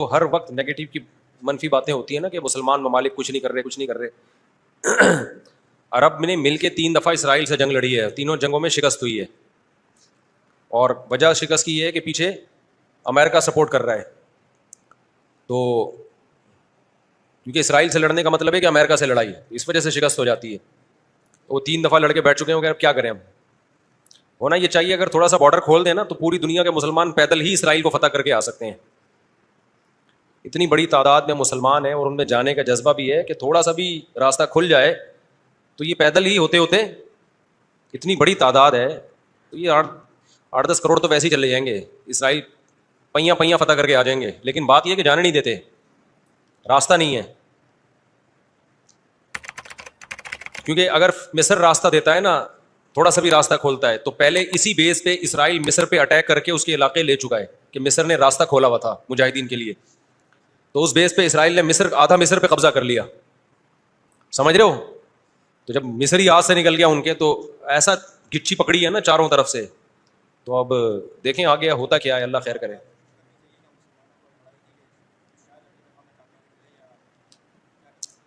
تو ہر وقت نیگیٹو کی منفی باتیں ہوتی ہیں نا کہ مسلمان ممالک کچھ نہیں کر رہے، کچھ نہیں کر رہے. عرب نے مل کے 3 دفعہ اسرائیل سے جنگ لڑی ہے، تینوں جنگوں میں شکست ہوئی ہے، اور وجہ شکست کی یہ ہے کہ پیچھے امریکہ سپورٹ کر رہا ہے. تو کیونکہ اسرائیل سے لڑنے کا مطلب ہے کہ امریکہ سے لڑائی ہے، اس وجہ سے شکست ہو جاتی ہے. وہ 3 دفعہ لڑ کے بیٹھ چکے ہیں، اب کیا کریں ہم. ہونا یہ چاہیے اگر تھوڑا سا بارڈر کھول دیں نا تو پوری دنیا کے مسلمان پیدل ہی اسرائیل کو فتح کر کے آ سکتے ہیں. اتنی بڑی تعداد میں مسلمان ہیں اور ان میں جانے کا جذبہ بھی ہے کہ تھوڑا سا بھی راستہ کھل جائے تو یہ پیدل ہی ہوتے ہوتے اتنی بڑی تعداد ہے تو یہ 8-10 کروڑ تو ویسے ہی چلے جائیں گے. اسرائیل پہیاں پہیاں فتح کر کے آ جائیں گے، لیکن بات یہ کہ جانے نہیں دیتے، راستہ نہیں ہے. کیونکہ اگر مصر راستہ دیتا ہے نا، تھوڑا سا بھی راستہ کھولتا ہے، تو پہلے اسی بیس پہ اسرائیل مصر پہ اٹیک کر کے اس کے علاقے لے چکا ہے کہ مصر نے راستہ کھولا ہوا تھا مجاہدین کے لیے. تو اس بیس پہ اسرائیل نے آدھا مصر پہ قبضہ کر لیا. سمجھ رہے ہو؟ تو جب مصری ہاتھ سے نکل گیا ان کے، تو ایسا گچھی پکڑی ہے نا چاروں طرف سے. تو اب دیکھیں آگے ہوتا کیا ہے، اللہ خیر کرے.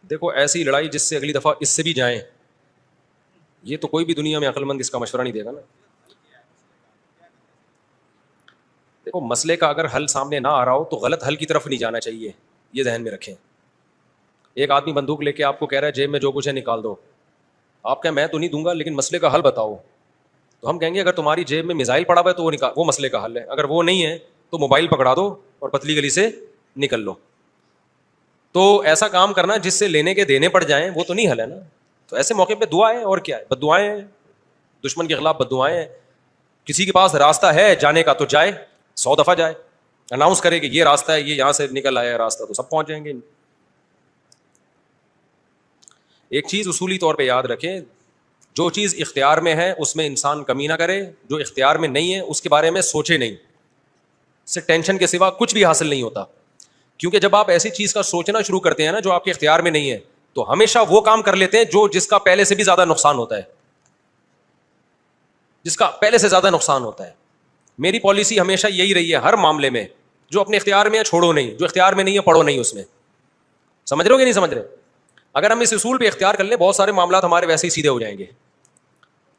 دیکھو ایسی لڑائی جس سے اگلی دفعہ اس سے بھی جائیں، یہ تو کوئی بھی دنیا میں عقل مند اس کا مشورہ نہیں دے گا نا. دیکھو مسئلے کا اگر حل سامنے نہ آ رہا ہو تو غلط حل کی طرف نہیں جانا چاہیے، یہ ذہن میں رکھیں. ایک آدمی بندوق لے کے آپ کو کہہ رہا ہے جیب میں جو کچھ ہے نکال دو، آپ کہیں میں تو نہیں دوں گا لیکن مسئلے کا حل بتاؤ. تو ہم کہیں گے اگر تمہاری جیب میں میزائل پڑا ہوا ہے تو وہ مسئلے کا حل ہے، اگر وہ نہیں ہے تو موبائل پکڑا دو اور پتلی گلی سے نکل لو. تو ایسا کام کرنا جس سے لینے کے دینے پڑ جائیں وہ تو نہیں حل ہے نا. تو ایسے موقع پہ دعا ہے، اور کیا ہے، بد دعائیں ہیں، دشمن کے خلاف بد دعائیں ہیں. کسی کے پاس راستہ ہے جانے کا تو جائے، 100 دفعہ جائے، اناؤنس کرے کہ یہ راستہ ہے، یہ یہاں سے نکل آیا ہے راستہ، تو سب پہنچ جائیں گے. ایک چیز اصولی طور پہ یاد رکھیں، جو چیز اختیار میں ہے اس میں انسان کمی نہ کرے، جو اختیار میں نہیں ہے اس کے بارے میں سوچے نہیں. اس سے ٹینشن کے سوا کچھ بھی حاصل نہیں ہوتا. کیونکہ جب آپ ایسی چیز کا سوچنا شروع کرتے ہیں نا جو آپ کے اختیار میں نہیں ہے، تو ہمیشہ وہ کام کر لیتے ہیں جس کا پہلے سے بھی زیادہ نقصان ہوتا ہے، جس کا پہلے سے زیادہ نقصان ہوتا ہے. میری پالیسی ہمیشہ یہی رہی ہے ہر معاملے میں، جو اپنے اختیار میں ہے چھوڑو نہیں، جو اختیار میں نہیں ہے پڑھو نہیں اس میں. سمجھ رہے ہو کہ نہیں سمجھ رہے؟ اگر ہم اس اصول پہ اختیار کر لیں بہت سارے معاملات ہمارے ویسے ہی سیدھے ہو جائیں گے.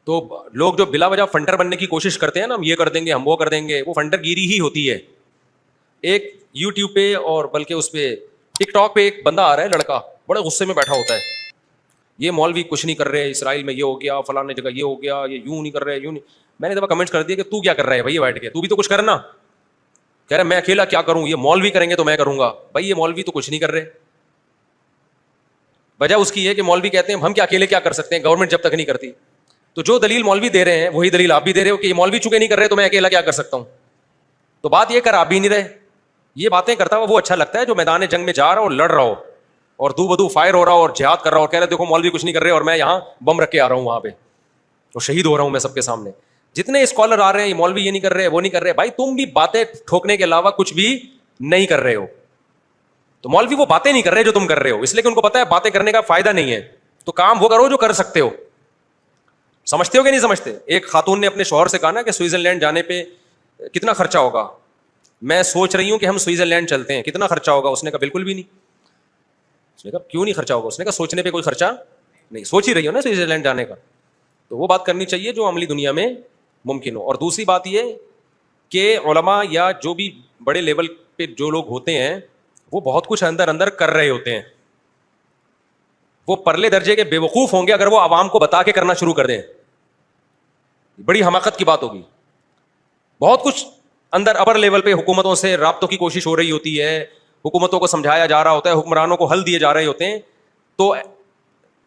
تو لوگ جو بلا وجہ فنڈر بننے کی کوشش کرتے ہیں نا، ہم یہ کر دیں گے، ہم وہ کر دیں گے، وہ فنڈر گیری ہی ہوتی ہے. ایک یوٹیوب پہ اور بلکہ اس پہ ٹک ٹاک پہ ایک بندہ آ رہا ہے، لڑکا بڑے غصے میں بیٹھا ہوتا ہے، یہ مولوی کچھ نہیں کر رہے، اسرائیل میں یہ ہو گیا، فلاں جگہ یہ ہو گیا، یہ یوں نہیں کر رہے، یوں نہیں. میں نے دفعہ کمنٹ کر دیا کہ تو کیا کر رہا ہے بھائی بیٹھ کے، تو بھی تو کچھ کرنا. کہہ رہا میں اکیلا کیا کروں، یہ مولوی کریں گے تو میں کروں گا. بھائی یہ مولوی تو کچھ نہیں کر رہے. وجہ اس کی یہ کہ مولوی کہتے ہیں ہم کیا اکیلے کیا کر سکتے ہیں، گورنمنٹ جب تک نہیں کرتی. تو جو دلیل مولوی دے رہے ہیں وہی دلیل آپ بھی دے رہے ہو کہ یہ مولوی چونکہ نہیں کر رہے تو میں اکیلا کیا کر سکتا ہوں. تو بات یہ کر آپ بھی نہیں رہے. یہ باتیں کرتا ہوا وہ اچھا لگتا ہے جو میدان جنگ میں جا رہا ہو اور لڑ رہا ہو اور دو بدو فائر ہو رہا ہو اور جہاد کر رہا ہو اور کہہ رہے دیکھو مولوی کچھ نہیں کر رہے اور میں یہاں بم رکھ کے آ رہا ہوں وہاں پہ اور شہید ہو رہا ہوں میں سب کے سامنے. جتنے اسکالر آ رہے ہیں یہ مولوی یہ نہیں کر رہے وہ نہیں کر رہے، بھائی تم بھی باتیں ٹھوکنے کے علاوہ کچھ بھی نہیں کر رہے ہو. تو مولوی وہ باتیں نہیں کر رہے جو تم کر رہے ہو، اس لیے کہ ان کو پتا ہے باتیں کرنے کا فائدہ نہیں ہے. تو کام وہ کرو جو کر سکتے ہو. سمجھتے ہو کہ نہیں سمجھتے؟ ایک خاتون نے اپنے شوہر سے کہا نا کہ سوئٹزرلینڈ جانے پہ کتنا خرچہ ہوگا، میں سوچ رہی ہوں کہ ہم سوئٹزرلینڈ چلتے ہیں، کتنا خرچہ ہوگا؟ اس نے کہا بالکل بھی نہیں. اس نے کہا کیوں نہیں خرچہ ہوگا؟ اس نے کہا سوچنے پہ کوئی خرچہ نہیں، سوچ ہی رہی ہو نا سوئٹزرلینڈ جانے کا. تو وہ بات کرنی چاہیے جو عملی دنیا میں ممکن ہو. اور دوسری بات یہ کہ علماء یا جو بھی بڑے لیول پہ جو لوگ ہوتے ہیں وہ بہت کچھ اندر اندر کر رہے ہوتے ہیں. وہ پرلے درجے کے بے وقوف ہوں گے اگر وہ عوام کو بتا کے کرنا شروع کر دیں، بڑی حماقت کی بات ہوگی. بہت کچھ اندر ابر لیول پہ حکومتوں سے رابطوں کی کوشش ہو رہی ہوتی ہے، حکومتوں کو سمجھایا جا رہا ہوتا ہے، حکمرانوں کو حل دیے جا رہے ہوتے ہیں. تو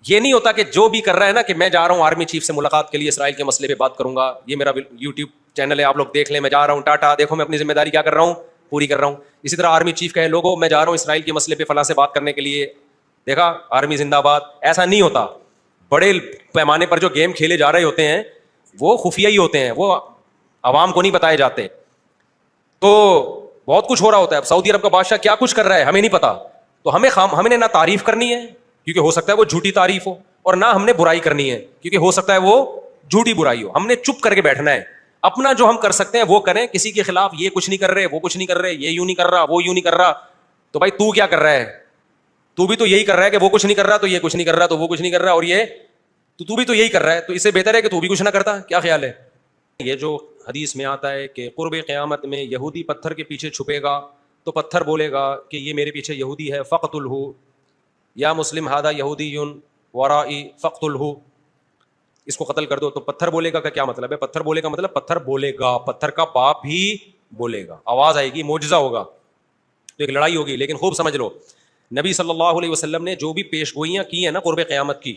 یہ نہیں ہوتا کہ جو بھی کر رہا ہے نا کہ میں جا رہا ہوں آرمی چیف سے ملاقات کے لیے اسرائیل کے مسئلے پہ بات کروں گا، یہ میرا یوٹیوب چینل ہے آپ لوگ دیکھ لیں، میں جا رہا ہوں ٹاٹا، دیکھو میں اپنی ذمہ داری کیا کر رہا ہوں، پوری کر رہا ہوں. اسی طرح آرمی چیف کہے لوگوں میں جا رہا ہوں اسرائیل کے مسئلے پہ فلاں سے بات کرنے کے لیے، دیکھا آرمی زندہ باد. ایسا نہیں ہوتا. بڑے پیمانے پر جو گیم کھیلے جا رہے ہوتے ہیں وہ خفیہ ہی ہوتے ہیں، وہ عوام کو نہیں بتائے جاتے. تو بہت کچھ ہو رہا ہوتا ہے. سعودی عرب کا بادشاہ کیا کچھ کر رہا ہے ہمیں نہیں پتا، تو ہمیں نہ تعریف کرنی ہے کیونکہ ہو سکتا ہے وہ جھوٹی تعریف ہو، اور نہ ہم نے برائی کرنی ہے کیونکہ ہو سکتا ہے وہ جھوٹی برائی ہو. ہم نے چپ کر کے بیٹھنا ہے، اپنا جو ہم کر سکتے ہیں وہ کریں. کسی کے خلاف یہ کچھ نہیں کر رہے وہ کچھ نہیں کر رہے، یہ یوں نہیں کر رہا وہ یوں نہیں کر رہا، تو بھائی تو کیا کر رہا ہے؟ تو بھی تو یہی کر رہا ہے کہ وہ کچھ نہیں کر رہا تو یہ کچھ نہیں کر رہا تو وہ کچھ نہیں کر رہا, اور یہ تو بھی تو یہی کر رہا ہے, تو اس سے بہتر ہے کہ تو بھی کچھ نہ کرتا. کیا خیال ہے؟ یہ جو حدیث میں آتا ہے کہ قرب قیامت میں یہودی پتھر کے پیچھے چھپے گا تو پتھر بولے گا کہ یہ میرے پیچھے یہودی ہے, فقتلہ یا مسلم ھذا یہودی ورائی فقتلہ, اس کو قتل کر دو. تو پتھر بولے گا کا کیا مطلب ہے؟ پتھر بولے گا مطلب پتھر بولے گا, پتھر کا باپ بھی بولے گا, آواز آئے گی, معجزہ ہوگا, تو ایک لڑائی ہوگی. لیکن خوب سمجھ لو, نبی صلی اللہ علیہ وسلم نے جو بھی پیش گوئیاں کی ہیں نا قرب قیامت کی,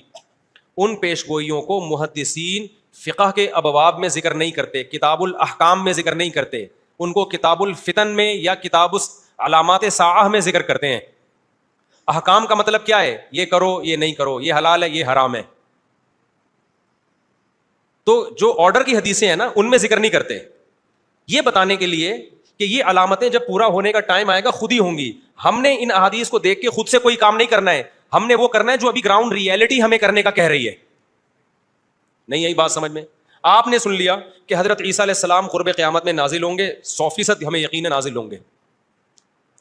ان پیش گوئیوں کو محدثین فقہ کے ابواب میں ذکر نہیں کرتے, کتاب الاحکام میں ذکر نہیں کرتے, ان کو کتاب الفتن میں یا کتاب علامات ساعہ میں ذکر کرتے ہیں. احکام کا مطلب کیا ہے؟ یہ کرو, یہ نہیں کرو, یہ حلال ہے, یہ حرام ہے. تو جو آرڈر کی حدیثیں ہیں نا ان میں ذکر نہیں کرتے, یہ بتانے کے لیے کہ یہ علامتیں جب پورا ہونے کا ٹائم آئے گا خود ہی ہوں گی. ہم نے ان احادیث کو دیکھ کے خود سے کوئی کام نہیں کرنا ہے, ہم نے وہ کرنا ہے جو ابھی گراؤنڈ ریئلٹی ہمیں کرنے کا کہہ رہی ہے. نہیں یہی بات سمجھ میں؟ آپ نے سن لیا کہ حضرت عیسیٰ علیہ السلام قرب قیامت میں نازل ہوں گے, 100% ہمیں یقین ہے نازل ہوں گے.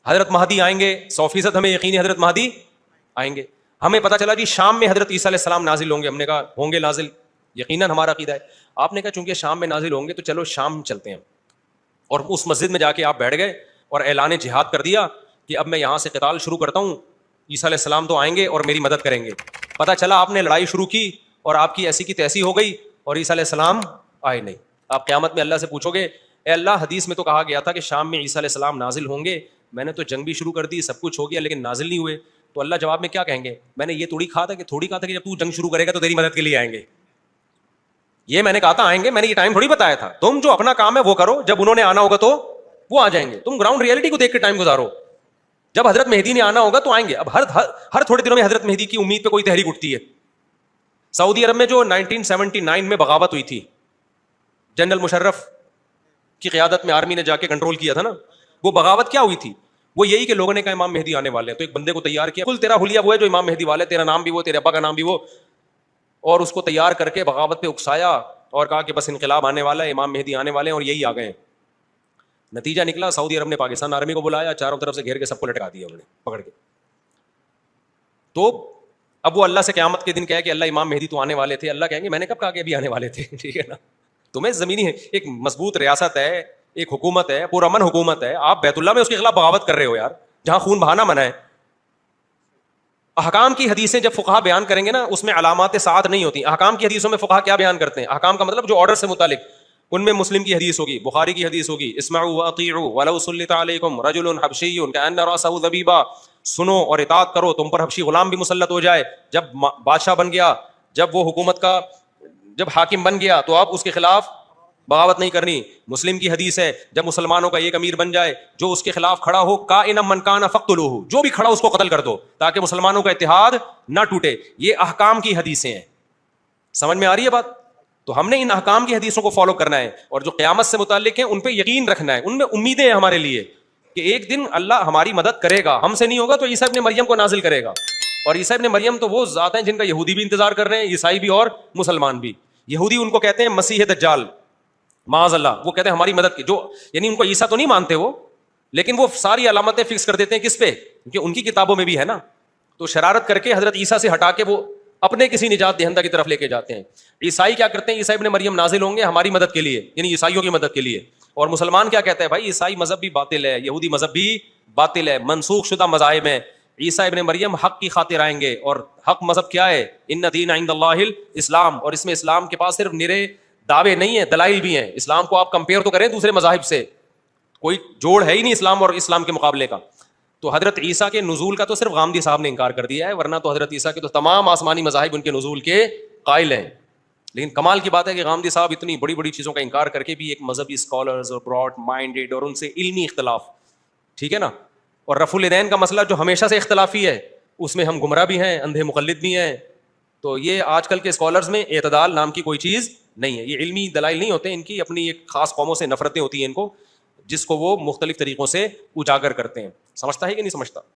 حضرت مہدی آئیں گے, 100% ہمیں یقین ہے حضرت مہدی آئیں گے. ہمیں پتا چلا جی شام میں حضرت عیسیٰ علیہ السلام نازل ہوں گے, ہم نے کہا ہوں گے نازل, یقیناً ہمارا عقیدہ ہے. آپ نے کہا چونکہ شام میں نازل ہوں گے تو چلو شام چلتے ہیں, اور اس مسجد میں جا کے آپ بیٹھ گئے اور اعلان جہاد کر دیا کہ اب میں یہاں سے قتال شروع کرتا ہوں, عیسیٰ علیہ السلام تو آئیں گے اور میری مدد کریں گے. پتا چلا آپ نے لڑائی شروع کی اور آپ کی ایسی کی تیسی ہو گئی اور عیسیٰ علیہ السلام آئے نہیں. آپ قیامت میں اللہ سے پوچھو گے, اے اللہ حدیث میں تو کہا گیا تھا کہ شام میں عیسیٰ علیہ السلام نازل ہوں گے, میں نے تو جنگ بھی شروع کر دی, سب کچھ ہو گیا, لیکن نازل نہیں ہوئے. تو اللہ جواب میں کیا کہیں گے؟ میں نے یہ تھوڑی کہا تھا کہ جب تو جنگ شروع کرے گا تو تیری مدد کے لیے آئیں گے. یہ میں نے کہا تھا آئیں گے, میں نے یہ ٹائم تھوڑی بتایا تھا. تم جو اپنا کام ہے وہ کرو, جب انہوں نے آنا ہوگا تو وہ آ جائیں گے. تم گراؤنڈ ریئلٹی کو دیکھ کے ٹائم گزارو. جب حضرت مہدی نے آنا ہوگا تو آئیں گے. اب ہر تھوڑے دنوں میں حضرت مہدی کی امید پہ کوئی تحریک اٹھتی ہے. سعودی عرب میں جو 1979 میں بغاوت ہوئی تھی, جنرل مشرف کی قیادت میں آرمی نے جا کے کنٹرول کیا تھا نا, وہ بغاوت کیا ہوئی تھی؟ وہ یہی کہ لوگوں نے کہا امام مہدی آنے والے ہیں, تو ایک بندے کو تیار کیا, کل تیرا حلیہ وہ ہے جو امام مہدی والے, تیرا نام بھی وہ, تیرے ابا کا نام بھی وہ, اور اس کو تیار کر کے بغاوت پہ اکسایا اور کہا کہ بس انقلاب آنے والا ہے, امام مہدی آنے والے ہیں, اور یہی آ گئے ہیں. نتیجہ نکلا سعودی عرب نے پاکستان آرمی کو بلایا, چاروں طرف سے گھیر کے سب کو لٹکا دیا انہوں نے پکڑ کے. تو اب وہ اللہ سے قیامت کے دن کہے کہ اللہ امام مہدی تو آنے والے تھے, اللہ کہیں گے میں نے کب کہا کہ ابھی آنے والے تھے. ٹھیک ہے نا, تمہیں زمینی ایک مضبوط ریاست ہے, ایک حکومت ہے, پرامن حکومت ہے, آپ بیت اللہ میں اس کے خلاف بغاوت کر رہے ہو یار, جہاں خون بہانا منع ہے. احکام کی حدیثیں جب فقہا بیان کریں گے نا اس میں علامات ساعت نہیں ہوتی. احکام کی حدیثوں میں فقہا کیا بیان کرتے ہیں؟ احکام کا مطلب جو آرڈر سے متعلق, ان میں مسلم کی حدیث ہوگی, بخاری کی حدیث ہوگی, اسمعوا واطیعوا ولو سلط علیکم رجل حبشی کأن رأسہ ذبیبہ, سنو اور اطاعت کرو, تم پر حبشی غلام بھی مسلط ہو جائے. جب بادشاہ بن گیا, جب وہ حکومت کا جب حاکم بن گیا تو آپ اس کے خلاف بغاوت نہیں کرنی. مسلم کی حدیث ہے جب مسلمانوں کا ایک امیر بن جائے جو اس کے خلاف کھڑا ہو, کائنا من کان فاقتلوہ, جو بھی کھڑا اس کو قتل کر دو تاکہ مسلمانوں کا اتحاد نہ ٹوٹے. یہ احکام کی حدیثیں ہیں. سمجھ میں آ رہی ہے بات؟ تو ہم نے ان احکام کی حدیثوں کو فالو کرنا ہے, اور جو قیامت سے متعلق ہیں ان پہ یقین رکھنا ہے, ان میں امیدیں ہیں ہمارے لیے کہ ایک دن اللہ ہماری مدد کرے گا. ہم سے نہیں ہوگا تو عیسیٰ ابن مریم کو نازل کرے گا. اور عیسیٰ ابن مریم تو وہ ذات ہیں جن کا یہودی بھی انتظار کر رہے ہیں, عیسائی بھی اور مسلمان بھی. یہودی ان کو کہتے ہیں مسیح دجال, معاذ اللہ, وہ کہتے ہیں ہماری مدد کی, جو یعنی ان کو عیسیٰ تو نہیں مانتے وہ, لیکن وہ ساری علامتیں فکس کر دیتے ہیں کس پہ؟ کیونکہ ان کی کتابوں میں بھی ہے نا. تو شرارت کر کے حضرت عیسیٰ سے ہٹا کے وہ اپنے کسی نجات دہندہ کی طرف لے کے جاتے ہیں. عیسائی کیا کرتے ہیں؟ عیسیٰ ابن مریم نازل ہوں گے ہماری مدد کے لیے, یعنی عیسائیوں کی مدد کے لیے. اور مسلمان کیا کہتا ہے؟ بھائی عیسائی مذہب بھی باطل ہے, یہودی مذہب بھی باطل ہے, منسوخ شدہ مذاہب ہیں. عیسیٰ ابن مریم حق کی خاطر آئیں گے, اور حق مذہب کیا ہے؟ ان دین عند اللہ الاسلام. اور اس میں اسلام کے پاس صرف نرے دعوے نہیں ہیں, دلائل بھی ہیں. اسلام کو آپ کمپیئر تو کریں دوسرے مذاہب سے, کوئی جوڑ ہے ہی نہیں اسلام اور اسلام کے مقابلے کا. تو حضرت عیسیٰ کے نزول کا تو صرف غامدی صاحب نے انکار کر دیا ہے, ورنہ تو حضرت عیسیٰ کے تو تمام آسمانی مذاہب ان کے نزول کے قائل ہیں. لیکن کمال کی بات ہے کہ غامدی صاحب اتنی بڑی بڑی چیزوں کا انکار کر کے بھی ایک مذہبی اسکالرز اور براڈ مائنڈیڈ اور ان سے علمی اختلاف, ٹھیک ہے نا. اور رفع الیدین کا مسئلہ جو ہمیشہ سے اختلافی ہے, اس میں ہم گمراہ بھی ہیں, اندھے مقلد بھی ہیں. تو یہ آج کل کے اسکالرز میں اعتدال نام کی کوئی چیز نہیں ہے. یہ علمی دلائل نہیں ہوتے, ان کی اپنی ایک خاص قوموں سے نفرتیں ہوتی ہیں ان کو, جس کو وہ مختلف طریقوں سے اجاگر کرتے ہیں. سمجھتا ہے کہ نہیں سمجھتا؟